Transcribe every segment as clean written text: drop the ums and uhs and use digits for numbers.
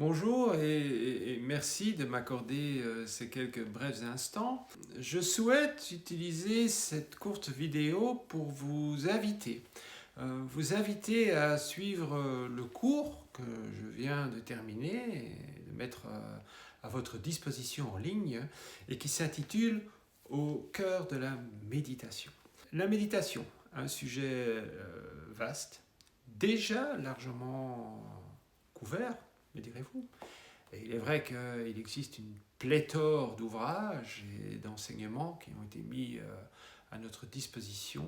Bonjour et merci de m'accorder ces quelques brefs instants. Je souhaite utiliser cette courte vidéo pour vous inviter à suivre le cours que je viens de terminer et de mettre à votre disposition en ligne et qui s'intitule Au cœur de la méditation. La méditation, un sujet vaste, déjà largement couvert, me direz-vous. Et il est vrai qu'il existe une pléthore d'ouvrages et d'enseignements qui ont été mis à notre disposition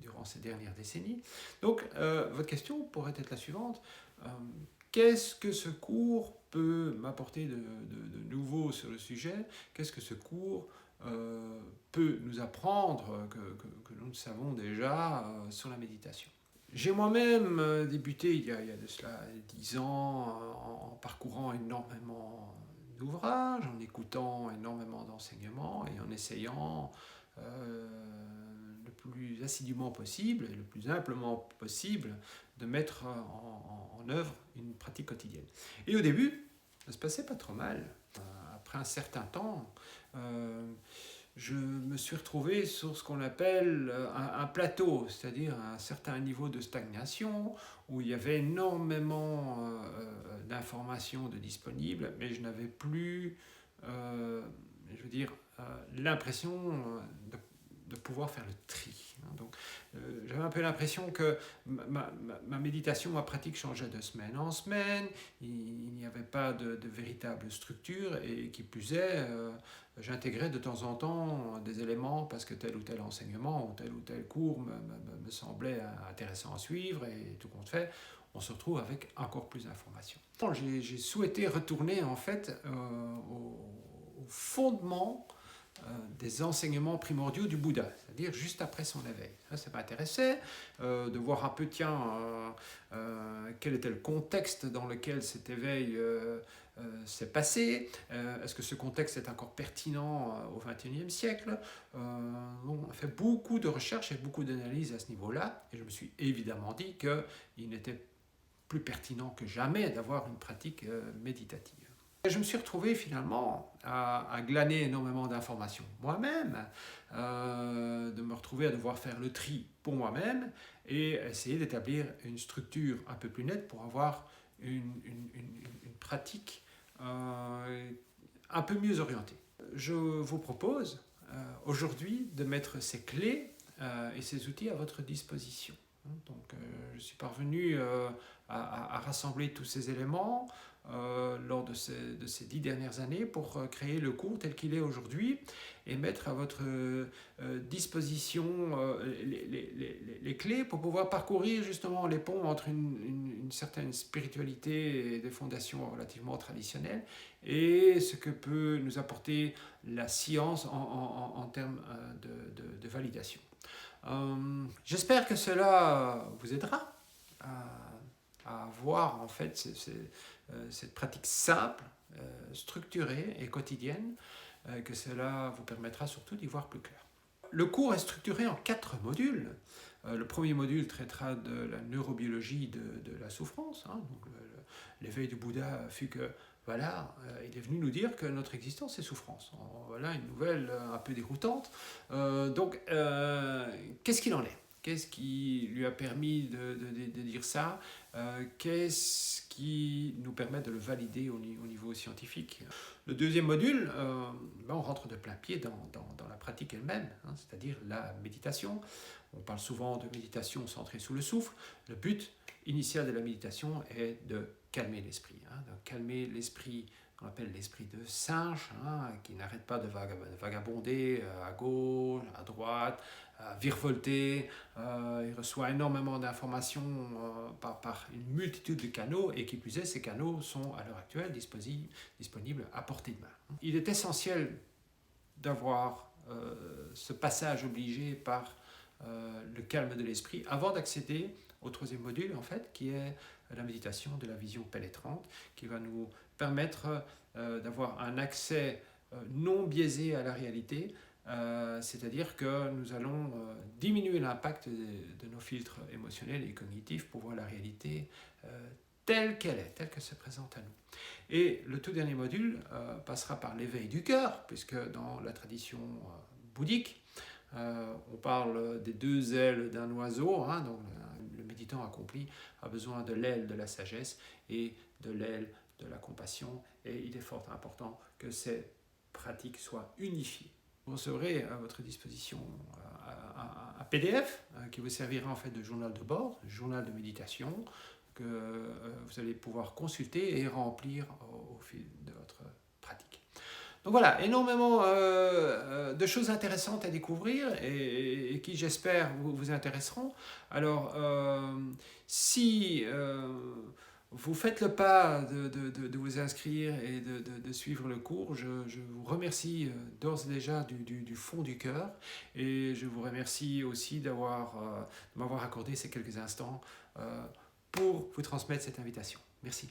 durant ces dernières décennies. Donc, votre question pourrait être la suivante. Qu'est-ce que ce cours peut m'apporter de nouveau sur le sujet? Qu'est-ce que ce cours peut nous apprendre que nous savons déjà sur la méditation? J'ai moi-même débuté il y a de cela 10 ans en parcourant énormément d'ouvrages, en écoutant énormément d'enseignements et en essayant le plus assidûment possible et le plus simplement possible de mettre en œuvre une pratique quotidienne. Et au début, ça se passait pas trop mal. Après un certain temps, je me suis retrouvé sur ce qu'on appelle un plateau, c'est-à-dire un certain niveau de stagnation, où il y avait énormément d'informations de disponibles, mais je n'avais plus, je veux dire, l'impression de pouvoir faire le tri. Donc, j'avais un peu l'impression que ma méditation, ma pratique changeait de semaine en semaine, il n'y avait pas de véritable structure, et qui plus est, j'intégrais de temps en temps des éléments parce que tel ou tel enseignement ou tel cours me semblait intéressant à suivre, et tout compte fait, on se retrouve avec encore plus d'informations. J'ai souhaité retourner en fait au fondement des enseignements primordiaux du Bouddha, c'est-à-dire juste après son éveil. Ça m'intéressait de voir un peu, quel était le contexte dans lequel cet éveil s'est passé. Est-ce que ce contexte est encore pertinent au XXIe siècle? On a fait beaucoup de recherches et beaucoup d'analyses à ce niveau-là, et je me suis évidemment dit qu'il n'était plus pertinent que jamais d'avoir une pratique méditative. Je me suis retrouvé finalement à glaner énormément d'informations moi-même, de me retrouver à devoir faire le tri pour moi-même et essayer d'établir une structure un peu plus nette pour avoir une pratique un peu mieux orientée. Je vous propose aujourd'hui de mettre ces clés et ces outils à votre disposition. Donc, je suis parvenu à rassembler tous ces éléments lors de ces 10 dernières années pour créer le cours tel qu'il est aujourd'hui et mettre à votre disposition les clés pour pouvoir parcourir justement les ponts entre une certaine spiritualité et des fondations relativement traditionnelles et ce que peut nous apporter la science en termes de validation. J'espère que cela vous aidera à voir en fait cette pratique simple, structurée et quotidienne, que cela vous permettra surtout d'y voir plus clair. Le cours est structuré en 4 modules. Le premier module traitera de la neurobiologie de la souffrance. L'éveil du Bouddha fut que voilà, il est venu nous dire que notre existence est souffrance. Voilà une nouvelle un peu déroutante. Qu'est-ce qu'il en est? Qu'est-ce qui lui a permis de dire ça? Qu'est-ce qui nous permet de le valider au niveau scientifique? Le deuxième module, on rentre de plein pied dans la pratique elle-même, c'est-à-dire la méditation. On parle souvent de méditation centrée sur le souffle. Le but initial de la méditation est de calmer l'esprit, de calmer l'esprit qu'on appelle l'esprit de singe, qui n'arrête pas de vagabonder à gauche, à droite, à virevolter. Il reçoit énormément d'informations par une multitude de canaux, et qui plus est, ces canaux sont à l'heure actuelle disponibles à portée de main. Il est essentiel d'avoir ce passage obligé par le calme de l'esprit avant d'accéder au troisième module, en fait, qui est la méditation de la vision pénétrante, qui va nous permettre d'avoir un accès non biaisé à la réalité, c'est-à-dire que nous allons diminuer l'impact de nos filtres émotionnels et cognitifs pour voir la réalité telle qu'elle est, telle qu'elle se présente à nous. Et le tout dernier module passera par l'éveil du cœur, puisque dans la tradition bouddhique, on parle des deux ailes d'un oiseau, hein, donc le méditant accompli a besoin de l'aile de la sagesse et de l'aile de la compassion, et il est fort important que ces pratiques soient unifiées. Vous recevrez à votre disposition un PDF qui vous servira en fait de journal de bord, journal de méditation, que vous allez pouvoir consulter et remplir au fil de votre pratique. Donc voilà, énormément de choses intéressantes à découvrir et qui, j'espère, vous intéresseront. Alors, si vous faites le pas de vous inscrire et de suivre le cours, je vous remercie d'ores et déjà du fond du cœur, et je vous remercie aussi de m'avoir accordé ces quelques instants pour vous transmettre cette invitation. Merci.